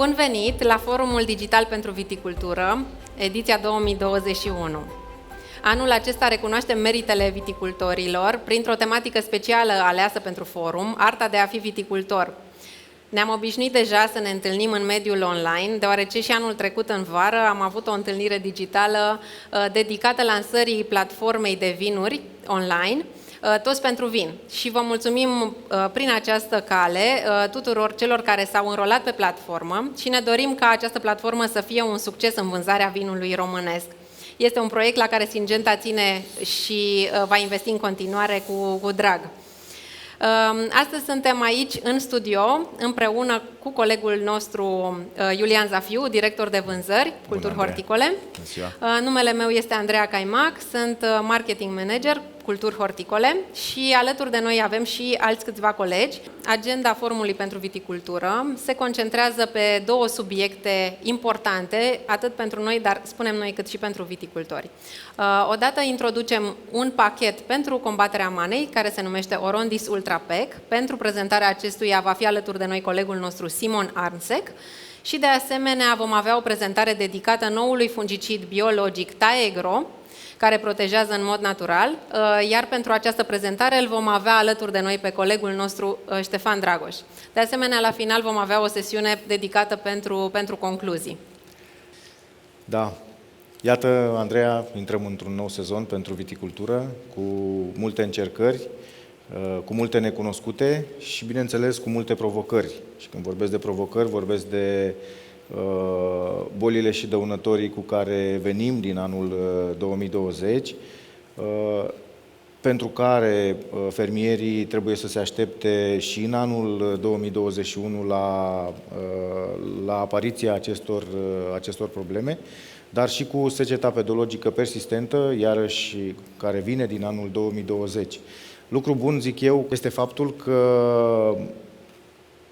Bun venit la Forumul Digital pentru Viticultură, ediția 2021. Anul acesta recunoaștem meritele viticultorilor printr-o tematică specială aleasă pentru forum, arta de a fi viticultor. Ne-am obișnuit deja să ne întâlnim în mediul online, deoarece și anul trecut în vară am avut o întâlnire digitală dedicată lansării platformei de vinuri online, Toți pentru vin. Și vă mulțumim prin această cale tuturor celor care s-au înrolat pe platformă și ne dorim ca această platformă să fie un succes în vânzarea vinului românesc. Este un proiect la care Syngenta ține și va investi în continuare cu drag. Astăzi suntem aici în studio împreună cu colegul nostru Iulian Zafiu, director de vânzări, culturi horticole. Numele meu este Andreea Caimac, sunt marketing manager, culturi horticole și alături de noi avem și alți câțiva colegi. Agenda Forumului pentru Viticultură se concentrează pe două subiecte importante, atât pentru noi, dar spunem noi, cât și pentru viticultori. Odată introducem un pachet pentru combaterea manei, care se numește ORONDIS ULTRA PACK. Pentru prezentarea acestuia va fi alături de noi colegul nostru Simon Arnsec și de asemenea vom avea o prezentare dedicată noului fungicid biologic Taegro, care protejează în mod natural, iar pentru această prezentare îl vom avea alături de noi pe colegul nostru Ștefan Dragoș. De asemenea, la final vom avea o sesiune dedicată pentru concluzii. Da, iată, Andreea, intrăm într-un nou sezon pentru viticultură, cu multe încercări, cu multe necunoscute și, bineînțeles, cu multe provocări. Și când vorbesc de provocări, vorbesc de bolile și dăunătorii cu care venim din anul 2020, pentru care fermierii trebuie să se aștepte și în anul 2021 la apariția acestor probleme, dar și cu seceta pedologică persistentă, iarăși care vine din anul 2020. Lucru bun, zic eu, este faptul că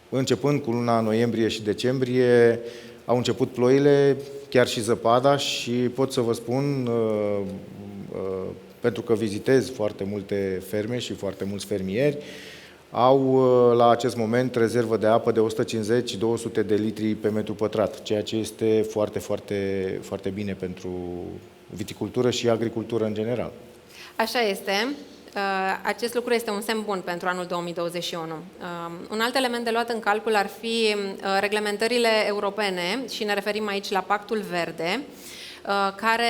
începând cu luna noiembrie și decembrie, au început ploile, chiar și zăpada și pot să vă spun, pentru că vizitez foarte multe ferme și foarte mulți fermieri, au la acest moment rezervă de apă de 150-200 de litri pe metru pătrat, ceea ce este foarte, foarte, foarte bine pentru viticultură și agricultură în general. Așa este. Acest lucru este un semn bun pentru anul 2021. Un alt element de luat în calcul ar fi reglementările europene și ne referim aici la Pactul Verde, care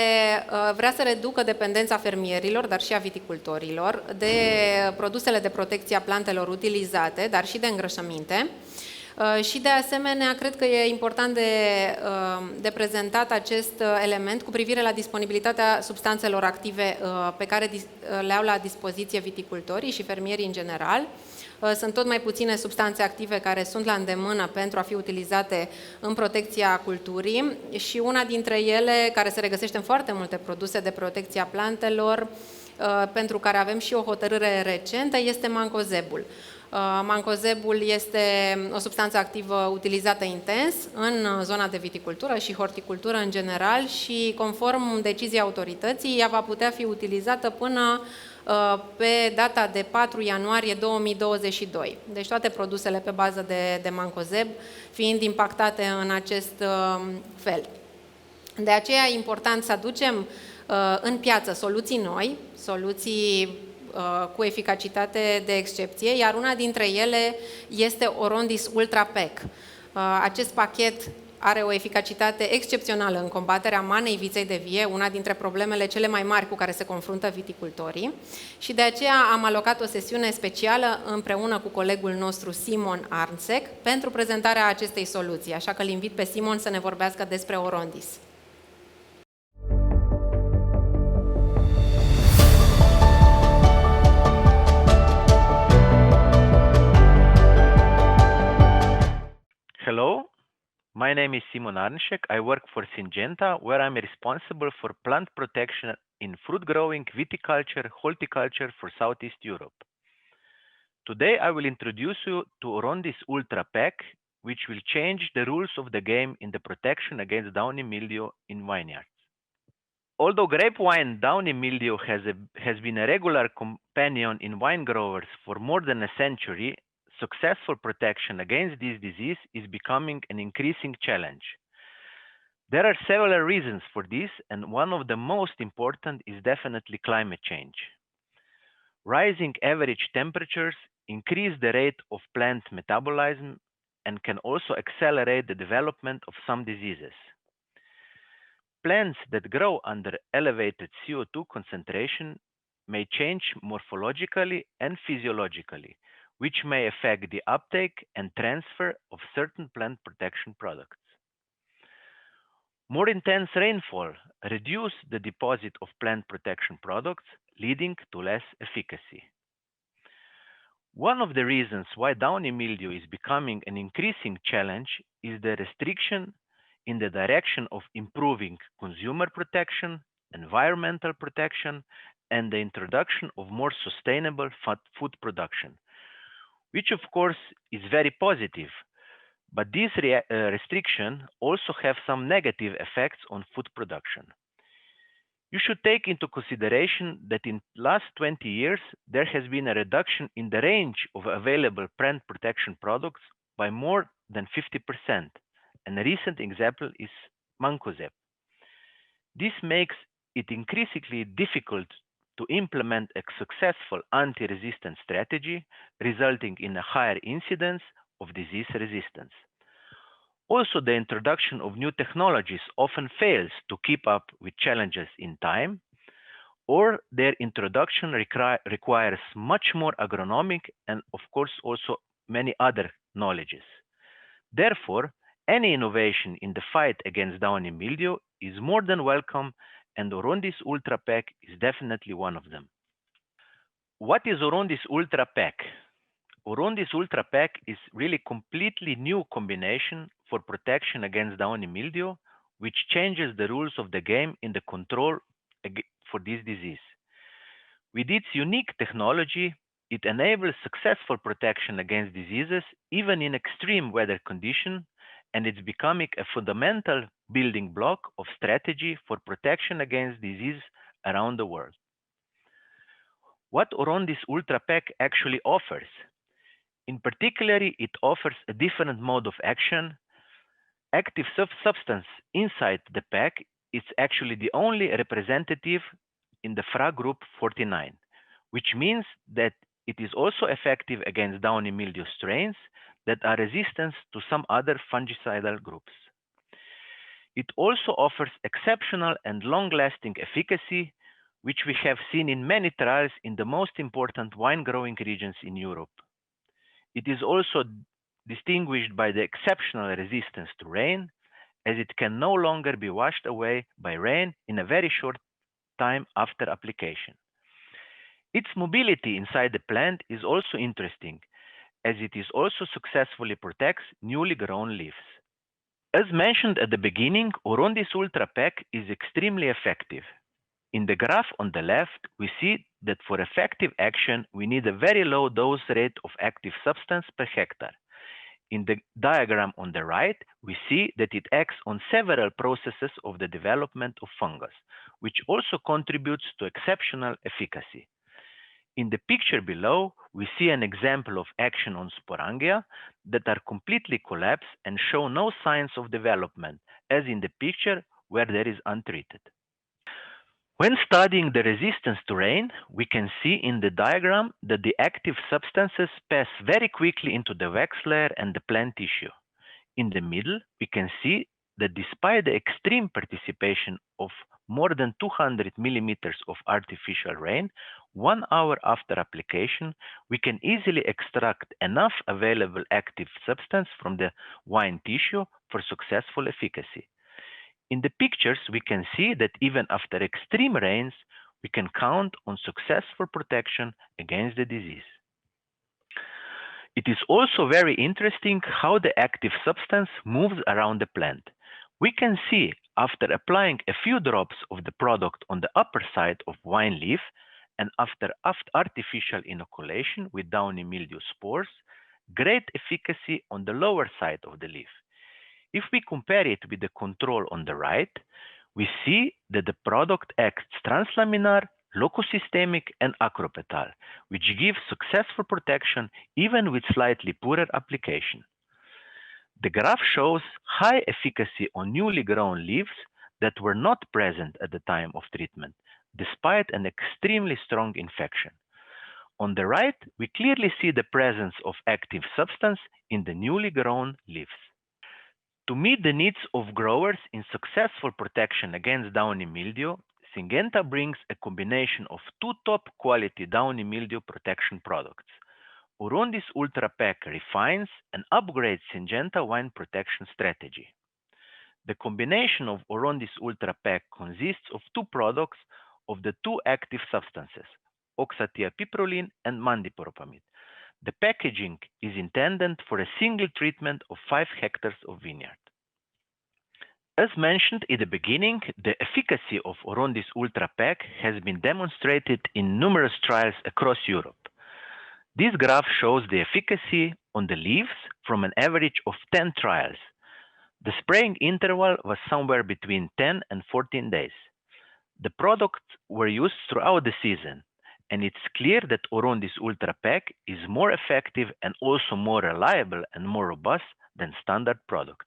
vrea să reducă dependența fermierilor, dar și a viticultorilor, de produsele de protecție a plantelor utilizate, dar și de îngrășăminte. Și de asemenea, cred că e important de prezentat acest element cu privire la disponibilitatea substanțelor active pe care le au la dispoziție viticultorii și fermierii în general. Sunt tot mai puține substanțe active care sunt la îndemână pentru a fi utilizate în protecția culturii și una dintre ele, care se regăsește în foarte multe produse de protecție a plantelor, pentru care avem și o hotărâre recentă, este mancozebul. Mancozebul este o substanță activă utilizată intens în zona de viticultură și horticultură în general și, conform deciziei autorității, ea va putea fi utilizată până pe data de 4 ianuarie 2022. Deci toate produsele pe bază de mancozeb fiind impactate în acest fel. De aceea e important să aducem în piață soluții noi, soluții cu eficacitate de excepție, iar una dintre ele este ORONDIS ULTRA PACK. Acest pachet are o eficacitate excepțională în combaterea manei, viței de vie, una dintre problemele cele mai mari cu care se confruntă viticultorii și de aceea am alocat o sesiune specială împreună cu colegul nostru Simon Arnsec pentru prezentarea acestei soluții, așa că îl invit pe Simon să ne vorbească despre ORONDIS. Hello, my name is Simon Arnsec. I work for Syngenta, where I'm responsible for plant protection in fruit growing, viticulture, horticulture for Southeast Europe. Today I will introduce you to ORONDIS ULTRA PACK, which will change the rules of the game in the protection against downy mildew in vineyards. Although grape wine downy mildew has been a regular companion in wine growers for more than a century, successful protection against this disease is becoming an increasing challenge. There are several reasons for this, and one of the most important is definitely climate change. Rising average temperatures increase the rate of plant metabolism and can also accelerate the development of some diseases. Plants that grow under elevated CO2 concentration may change morphologically and physiologically, which may affect the uptake and transfer of certain plant protection products. More intense rainfall reduces the deposit of plant protection products, leading to less efficacy. One of the reasons why downy mildew is becoming an increasing challenge is the restriction in the direction of improving consumer protection, environmental protection, and the introduction of more sustainable food production, which of course is very positive, but these restrictions also have some negative effects on food production. You should take into consideration that in the last 20 years, there has been a reduction in the range of available plant protection products by more than 50%. And a recent example is mancozeb. This makes it increasingly difficult to implement a successful anti-resistance strategy, resulting in a higher incidence of disease resistance. Also, the introduction of new technologies often fails to keep up with challenges in time, or their introduction requires much more agronomic and, of course, also many other knowledges. Therefore, any innovation in the fight against downy mildew is more than welcome, and ORONDIS ULTRA PACK is definitely one of them. What is ORONDIS ULTRA PACK? ORONDIS ULTRA PACK is really completely new combination for protection against downy mildew, which changes the rules of the game in the control for this disease. With its unique technology, it enables successful protection against diseases even in extreme weather conditions, and it's becoming a fundamental building block of strategy for protection against disease around the world. What ORONDIS ULTRA PACK actually offers? In particular, it offers a different mode of action. Active substance inside the pack is actually the only representative in the FRAC group 49, which means that it is also effective against downy mildew strains that are resistant to some other fungicidal groups. It also offers exceptional and long-lasting efficacy, which we have seen in many trials in the most important wine-growing regions in Europe. It is also distinguished by the exceptional resistance to rain, as it can no longer be washed away by rain in a very short time after application. Its mobility inside the plant is also interesting, as it is also successfully protects newly grown leaves. As mentioned at the beginning, ORONDIS ULTRA PACK is extremely effective. In the graph on the left, we see that for effective action, we need a very low dose rate of active substance per hectare. In the diagram on the right, we see that it acts on several processes of the development of fungus, which also contributes to exceptional efficacy. In the picture below, we see an example of action on sporangia that are completely collapsed and show no signs of development, as in the picture where there is untreated. When studying the resistance to rain, we can see in the diagram that the active substances pass very quickly into the wax layer and the plant tissue. In the middle, we can see that despite the extreme participation of more than 200 millimeters of artificial rain, 1 hour after application, we can easily extract enough available active substance from the wine tissue for successful efficacy. In the pictures, we can see that even after extreme rains, we can count on successful protection against the disease. It is also very interesting how the active substance moves around the plant. We can see after applying a few drops of the product on the upper side of wine leaf and after artificial inoculation with downy mildew spores, great efficacy on the lower side of the leaf. If we compare it with the control on the right, we see that the product acts translaminar locusystemic and acropetal, which give successful protection even with slightly poorer application. The graph shows high efficacy on newly grown leaves that were not present at the time of treatment, despite an extremely strong infection. On the right, we clearly see the presence of active substance in the newly grown leaves. To meet the needs of growers in successful protection against downy mildew, Syngenta brings a combination of two top quality downy mildew protection products. ORONDIS ULTRA PACK refines and upgrades Syngenta vine protection strategy. The combination of ORONDIS ULTRA PACK consists of two products of the two active substances, oxatiapiprolin and mandipropamid. The packaging is intended for a single treatment of 5 hectares of vineyard. As mentioned in the beginning, the efficacy of ORONDIS ULTRA PACK has been demonstrated in numerous trials across Europe. This graph shows the efficacy on the leaves from an average of 10 trials. The spraying interval was somewhere between 10 and 14 days. The products were used throughout the season, and it's clear that ORONDIS ULTRA PACK is more effective and also more reliable and more robust than standard products.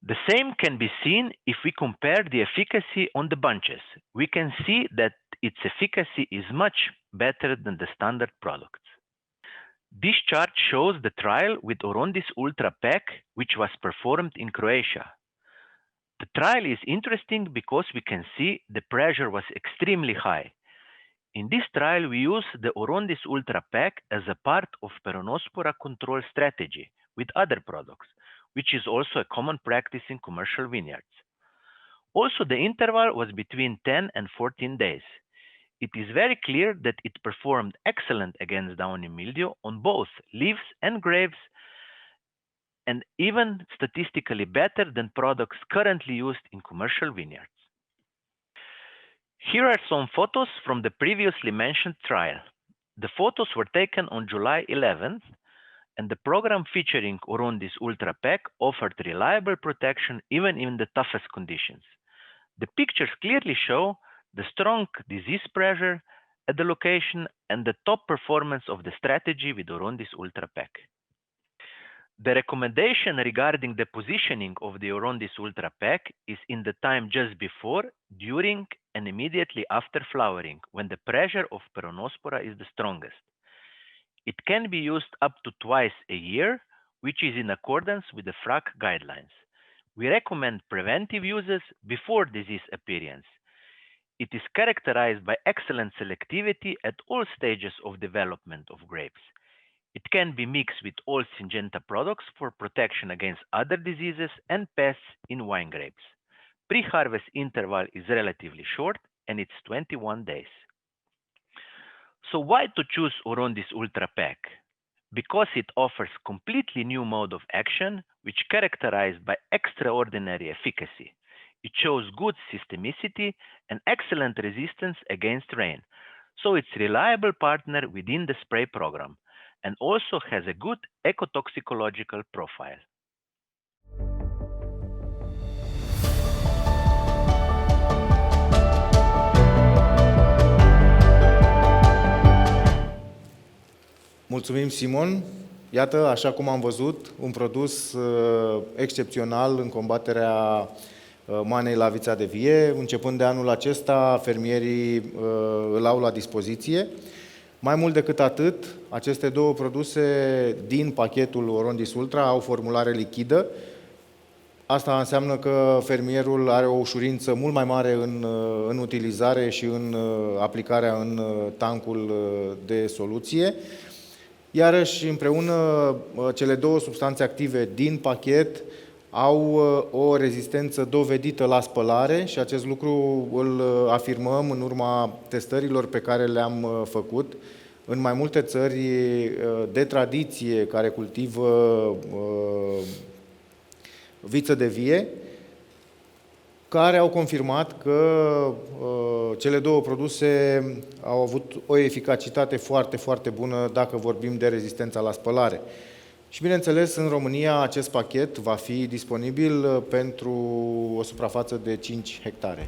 The same can be seen if we compare the efficacy on the bunches. We can see that its efficacy is much better than the standard products. This chart shows the trial with ORONDIS ULTRA PACK, which was performed in Croatia. The trial is interesting because we can see the pressure was extremely high. In this trial, we use the ORONDIS ULTRA PACK as a part of peronospora control strategy with other products, which is also a common practice in commercial vineyards. Also, the interval was between 10 and 14 days. It is very clear that it performed excellent against downy mildew on both leaves and grapes, and even statistically better than products currently used in commercial vineyards. Here are some photos from the previously mentioned trial. The photos were taken on July 11th, and the program featuring ORONDIS ULTRA PACK offered reliable protection even in the toughest conditions. The pictures clearly show the strong disease pressure at the location and the top performance of the strategy with ORONDIS ULTRA PACK. The recommendation regarding the positioning of the ORONDIS ULTRA PACK is in the time just before, during, and immediately after flowering, when the pressure of peronospora is the strongest. It can be used up to twice a year, which is in accordance with the FRAC guidelines. We recommend preventive uses before disease appearance. It is characterized by excellent selectivity at all stages of development of grapes. It can be mixed with all Syngenta products for protection against other diseases and pests in wine grapes. Pre-harvest interval is relatively short, and it's 21 days. So why to choose ORONDIS ULTRA PACK? Because it offers completely new mode of action, which characterized by extraordinary efficacy. It shows good systemicity and excellent resistance against rain, so it's a reliable partner within the spray program, and also has a good ecotoxicological profile. Mulțumim, Simon. Iată, așa cum am văzut, un produs excepțional în combaterea manei la vița de vie. Începând de anul acesta, fermierii îl au la dispoziție. Mai mult decât atât, aceste două produse din pachetul ORONDIS Ultra au formulare lichidă. Asta înseamnă că fermierul are o ușurință mult mai mare în utilizare și în aplicarea în tancul de soluție. Iarăși, împreună, cele două substanțe active din pachet au o rezistență dovedită la spălare și acest lucru îl afirmăm în urma testărilor pe care le-am făcut în mai multe țări de tradiție care cultivă viță de vie, care au confirmat că cele două produse au avut o eficacitate foarte, foarte bună dacă vorbim de rezistența la spălare. Și bineînțeles, în România acest pachet va fi disponibil pentru o suprafață de 5 hectare.